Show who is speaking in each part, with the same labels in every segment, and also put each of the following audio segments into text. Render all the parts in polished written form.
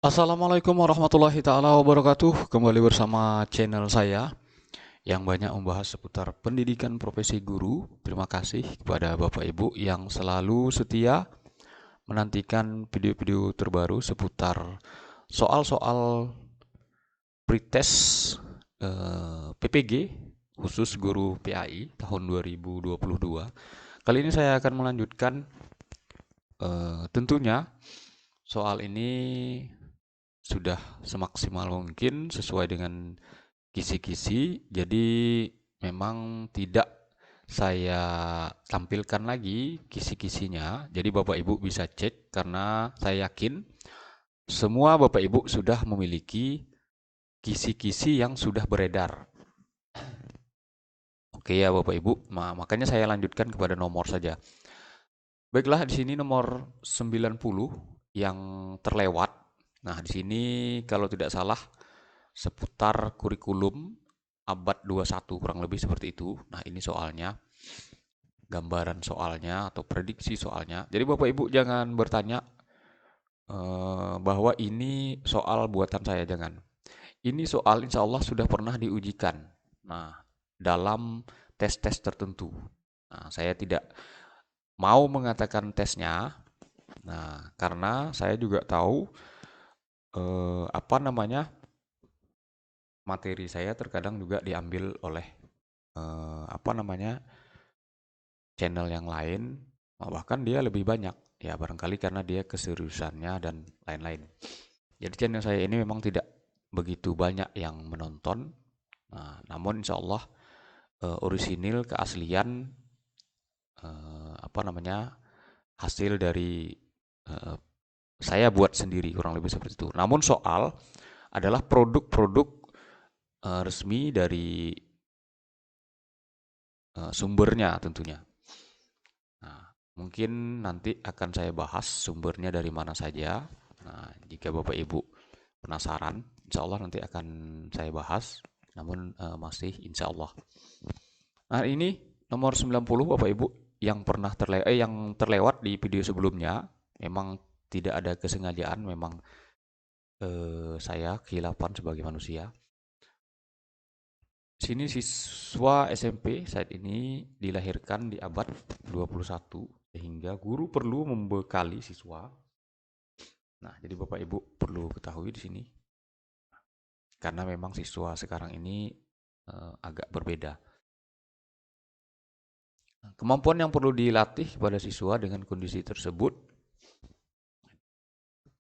Speaker 1: Assalamualaikum warahmatullahi taala wabarakatuh. Kembali bersama channel saya yang banyak membahas seputar pendidikan profesi guru. Terima kasih kepada Bapak Ibu yang selalu setia menantikan video-video terbaru seputar soal-soal pretest PPG khusus guru PAI tahun 2022. Kali ini saya akan melanjutkan tentunya soal ini sudah semaksimal mungkin sesuai dengan kisi-kisi. Jadi memang tidak saya tampilkan lagi kisi-kisinya. Jadi Bapak Ibu bisa cek karena saya yakin semua Bapak Ibu sudah memiliki kisi-kisi yang sudah beredar. Oke ya Bapak Ibu, makanya saya lanjutkan kepada nomor saja. Baiklah, di sini nomor 90 yang terlewat. Nah, di sini kalau tidak salah seputar kurikulum abad 21 kurang lebih seperti itu. Nah, ini soalnya, gambaran soalnya atau prediksi soalnya. Jadi Bapak Ibu jangan bertanya bahwa ini soal buatan saya, jangan. Ini soal insya Allah sudah pernah diujikan. Nah, dalam tes-tes tertentu. Nah, saya tidak mau mengatakan tesnya. Nah, karena saya juga tahu apa namanya materi saya terkadang juga diambil oleh apa namanya channel yang lain, bahkan dia lebih banyak ya barangkali karena dia keseriusannya dan lain-lain. Jadi channel saya ini memang tidak begitu banyak yang menonton. Nah, namun insya Allah orisinil keaslian apa namanya hasil dari eh, saya buat sendiri kurang lebih seperti itu. Namun soal adalah produk-produk resmi dari sumbernya tentunya. Nah, mungkin nanti akan saya bahas sumbernya dari mana saja. Nah, jika Bapak Ibu penasaran, insya Allah nanti akan saya bahas. Namun masih insya Allah. Nah, ini nomor 90 Bapak Ibu yang yang terlewat di video sebelumnya. Memang tidak ada kesengajaan, memang saya kehilapan sebagai manusia. Sini siswa SMP saat ini dilahirkan di abad 21 sehingga guru perlu membekali siswa. Nah, jadi Bapak Ibu perlu ketahui di sini karena memang siswa sekarang ini agak berbeda. Kemampuan yang perlu dilatih pada siswa dengan kondisi tersebut,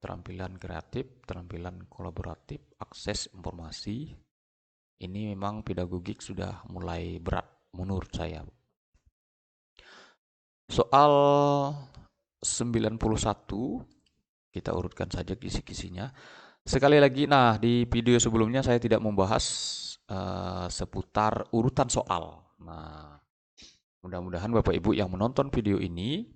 Speaker 1: keterampilan kreatif, keterampilan kolaboratif, akses informasi, ini memang pedagogik sudah mulai berat menurut saya. Soal 91 kita urutkan saja kisi-kisinya. Sekali lagi, nah di video sebelumnya saya tidak membahas seputar urutan soal. Nah, mudah-mudahan Bapak Ibu yang menonton video ini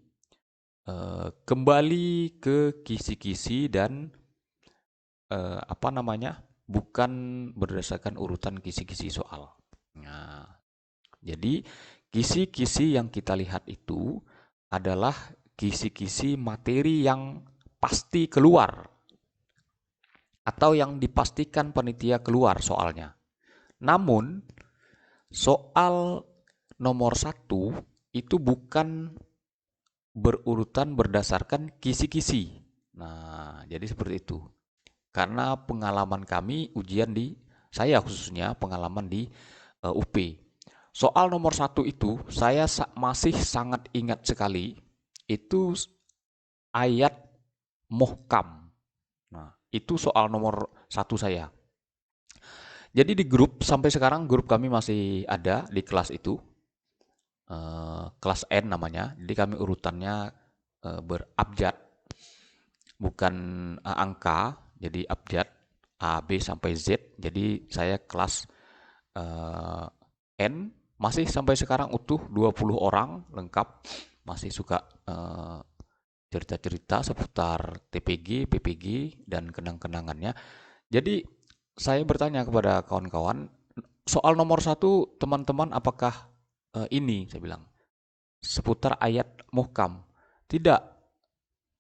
Speaker 1: kembali ke kisi-kisi dan apa namanya, bukan berdasarkan urutan kisi-kisi soal. Nah, jadi kisi-kisi yang kita lihat itu adalah kisi-kisi materi yang pasti keluar atau yang dipastikan panitia keluar soalnya. Namun, soal nomor satu itu bukan berurutan berdasarkan kisi-kisi. Nah, jadi seperti itu. Karena pengalaman kami ujian di saya khususnya pengalaman di UP. Soal nomor satu itu saya masih sangat ingat sekali. Itu ayat muhkam. Nah, itu soal nomor satu saya. Jadi di grup sampai sekarang grup kami masih ada di kelas itu, kelas N namanya. Jadi kami urutannya berabjad, bukan angka. Jadi abjad A, B sampai Z. Jadi saya kelas N masih sampai sekarang utuh 20 orang lengkap. Masih suka cerita-cerita seputar TPG, PPG dan kenang-kenangannya. Jadi saya bertanya kepada kawan-kawan, soal nomor satu teman-teman apakah ini? Saya bilang, seputar ayat muhkam. Tidak,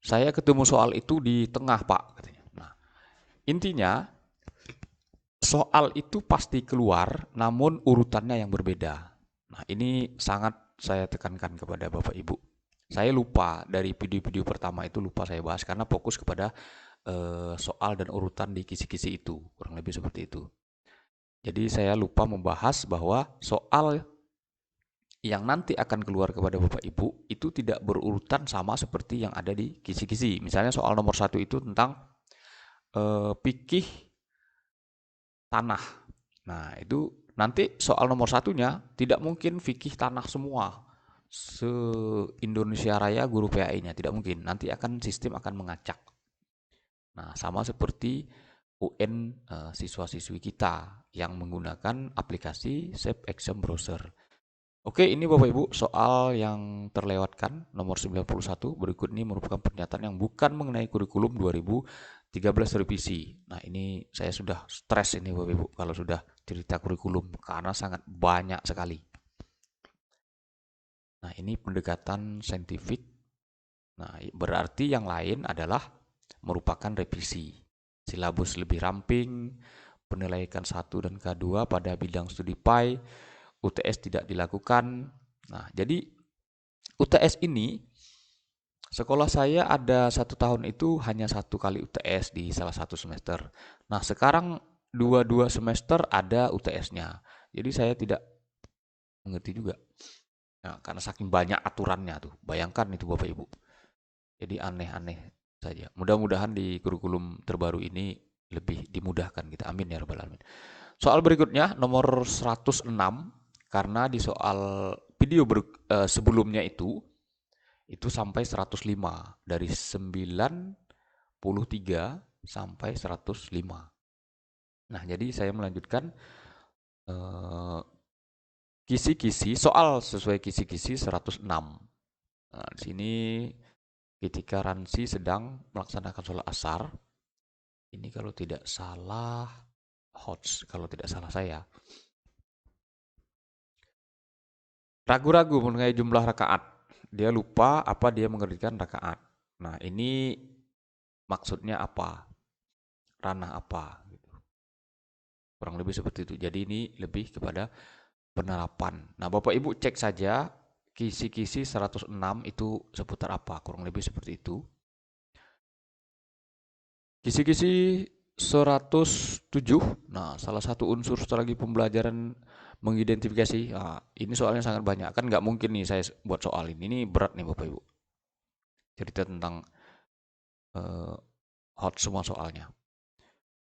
Speaker 1: saya ketemu soal itu di tengah Pak. Katanya. Nah, Intinya, soal itu pasti keluar, namun urutannya yang berbeda. Nah, ini sangat saya tekankan kepada Bapak Ibu. Saya lupa dari video-video pertama itu lupa saya bahas karena fokus kepada soal dan urutan di kisi-kisi itu, kurang lebih seperti itu. Jadi saya lupa membahas bahwa soal yang nanti akan keluar kepada Bapak Ibu itu tidak berurutan sama seperti yang ada di kisi-kisi. Misalnya soal nomor 1 itu tentang fikih tanah. Nah, itu nanti soal nomor satunya tidak mungkin fikih tanah semua. Se-Indonesia Raya guru PAI-nya tidak mungkin. Nanti akan sistem akan mengacak. Nah, sama seperti UN siswa-siswi kita yang menggunakan aplikasi Safe Exam Browser. Oke, ini Bapak Ibu soal yang terlewatkan nomor 91. Berikut ini merupakan pernyataan yang bukan mengenai kurikulum 2013 revisi. Nah, ini saya sudah stres ini Bapak Ibu kalau sudah cerita kurikulum karena sangat banyak sekali. Nah, ini pendekatan saintifik. Nah, berarti yang lain adalah merupakan revisi. Silabus lebih ramping, penilaian K1 dan K2 pada bidang studi PAI, UTS tidak dilakukan. Nah, jadi UTS ini sekolah saya ada 1 tahun itu hanya 1 kali UTS di salah satu semester. Nah, sekarang dua semester ada UTS-nya. Jadi saya tidak mengerti juga. Nah, karena saking banyak aturannya tuh. Bayangkan itu Bapak Ibu. Jadi aneh-aneh saja. Mudah-mudahan di kurikulum terbaru ini lebih dimudahkan kita. Amin ya rabbal alamin. Soal berikutnya nomor 106 karena di soal video sebelumnya itu sampai 105 dari 93 sampai 105. Nah, jadi saya melanjutkan kisi-kisi soal sesuai kisi-kisi 106. Nah, di sini ketika Ransi sedang melaksanakan sholat asar, ini kalau tidak salah Hots, kalau tidak salah saya. Ragu-ragu mengenai jumlah rakaat. Dia lupa apa dia mengerjakan rakaat. Nah, ini maksudnya apa? Ranah apa? Gitu. Kurang lebih seperti itu. Jadi ini lebih kepada penerapan. Nah, Bapak Ibu cek saja kisi-kisi 106 itu seputar apa? Kurang lebih seperti itu. Kisi-kisi 107. Nah, salah satu unsur strategi pembelajaran mengidentifikasi. Nah, ini soalnya sangat banyak. Kan nggak mungkin nih saya buat soal ini. Ini berat nih Bapak Ibu. Cerita tentang hot semua soalnya.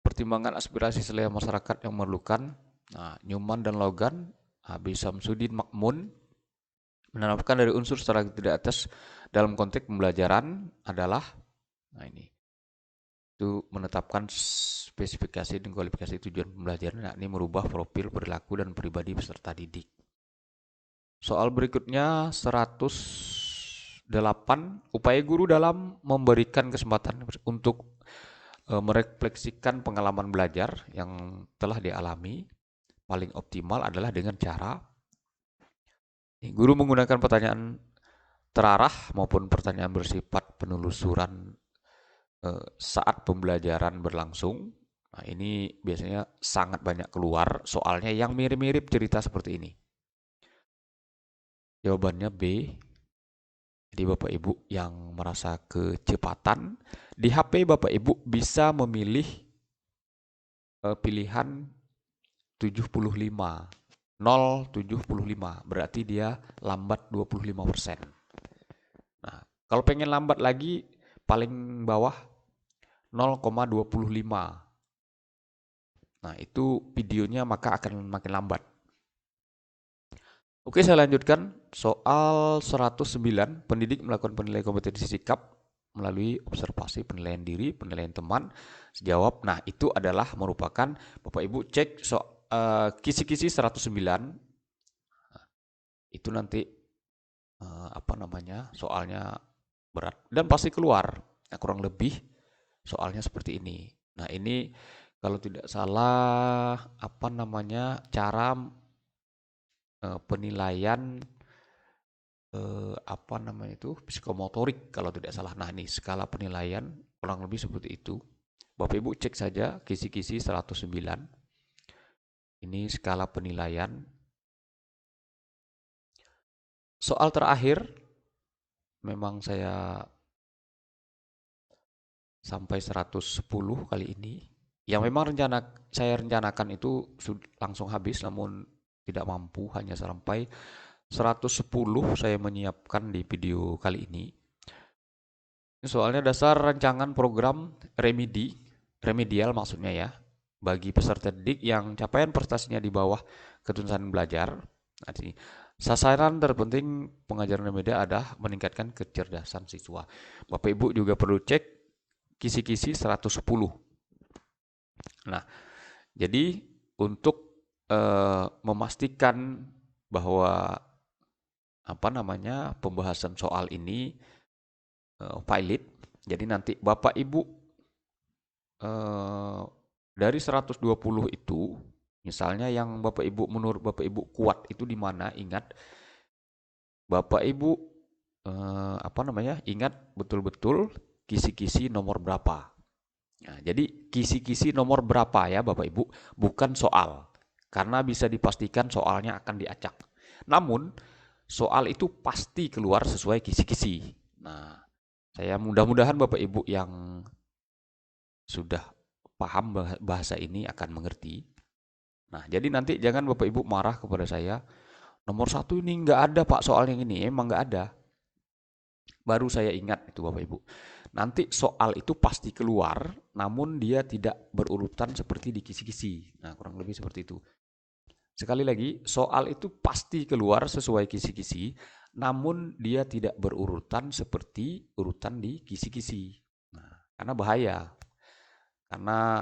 Speaker 1: Pertimbangan aspirasi selera masyarakat yang memerlukan. Nah, Newman dan Logan, Habib Samsudin Makmun menerapkan dari unsur strategi tidak atas dalam konteks pembelajaran adalah, nah ini, itu menetapkan spesifikasi dan kualifikasi tujuan pembelajaran, yakni merubah profil perilaku dan pribadi peserta didik. Soal berikutnya 108, upaya guru dalam memberikan kesempatan untuk merefleksikan pengalaman belajar yang telah dialami paling optimal adalah dengan cara guru menggunakan pertanyaan terarah maupun pertanyaan bersifat penelusuran saat pembelajaran berlangsung. Nah, ini biasanya sangat banyak keluar soalnya yang mirip-mirip cerita seperti ini. Jawabannya B. Jadi Bapak Ibu yang merasa kecepatan, di HP Bapak Ibu bisa memilih pilihan 75. 0,75 berarti dia lambat 25%. Nah, kalau pengen lambat lagi paling bawah 0,25. Nah, itu videonya maka akan makin lambat. Oke, saya lanjutkan soal 109. Pendidik melakukan penilaian kompetensi sikap melalui observasi penilaian diri, penilaian teman, sejawab. Nah, itu adalah merupakan Bapak Ibu cek kisi-kisi 109. Itu nanti soalnya berat dan pasti keluar. Nah, kurang lebih soalnya seperti ini. Nah, ini kalau tidak salah cara penilaian psikomotorik kalau tidak salah. Nah, ini skala penilaian kurang lebih seperti itu. Bapak Ibu cek saja kisi-kisi 109. Ini skala penilaian. Soal terakhir memang saya sampai 110 kali ini. Yang memang saya rencanakan itu langsung habis, namun tidak mampu, hanya sampai 110 saya menyiapkan di video kali ini. Ini soalnya dasar rancangan program remedial maksudnya ya, bagi peserta didik yang capaian prestasinya di bawah ketuntasan belajar. Nah, sasaran terpenting pengajaran remedial adalah meningkatkan kecerdasan siswa. Bapak Ibu juga perlu cek kisi-kisi 110. Nah, jadi untuk memastikan bahwa pembahasan soal ini valid, jadi nanti Bapak Ibu dari 120 itu, misalnya yang menurut Bapak Ibu kuat itu di mana? Ingat, Bapak Ibu ingat betul-betul kisi-kisi nomor berapa. Nah, jadi kisi-kisi nomor berapa ya Bapak Ibu, bukan soal. Karena bisa dipastikan soalnya akan diacak. Namun, soal itu pasti keluar sesuai kisi-kisi. Nah, saya mudah-mudahan Bapak Ibu yang sudah paham bahasa ini akan mengerti. Nah, jadi nanti jangan Bapak Ibu marah kepada saya. Nomor 1 ini nggak ada Pak soal yang ini. Emang nggak ada. Baru saya ingat itu Bapak Ibu. Nanti soal itu pasti keluar, namun dia tidak berurutan seperti di kisi-kisi. Nah, kurang lebih seperti itu. Sekali lagi, soal itu pasti keluar sesuai kisi-kisi, namun dia tidak berurutan seperti urutan di kisi-kisi. Nah, karena bahaya. Karena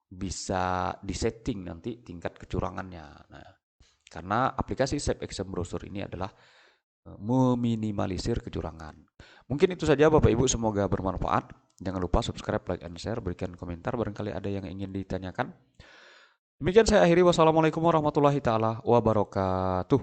Speaker 1: bisa disetting nanti tingkat kecurangannya. Nah, karena aplikasi Safe Exam Browser ini adalah meminimalisir kecurangan. Mungkin itu saja Bapak Ibu, semoga bermanfaat. Jangan lupa subscribe, like, and share, berikan komentar barangkali ada yang ingin ditanyakan. Demikian saya akhiri, wassalamualaikum warahmatullahi taala wabarakatuh.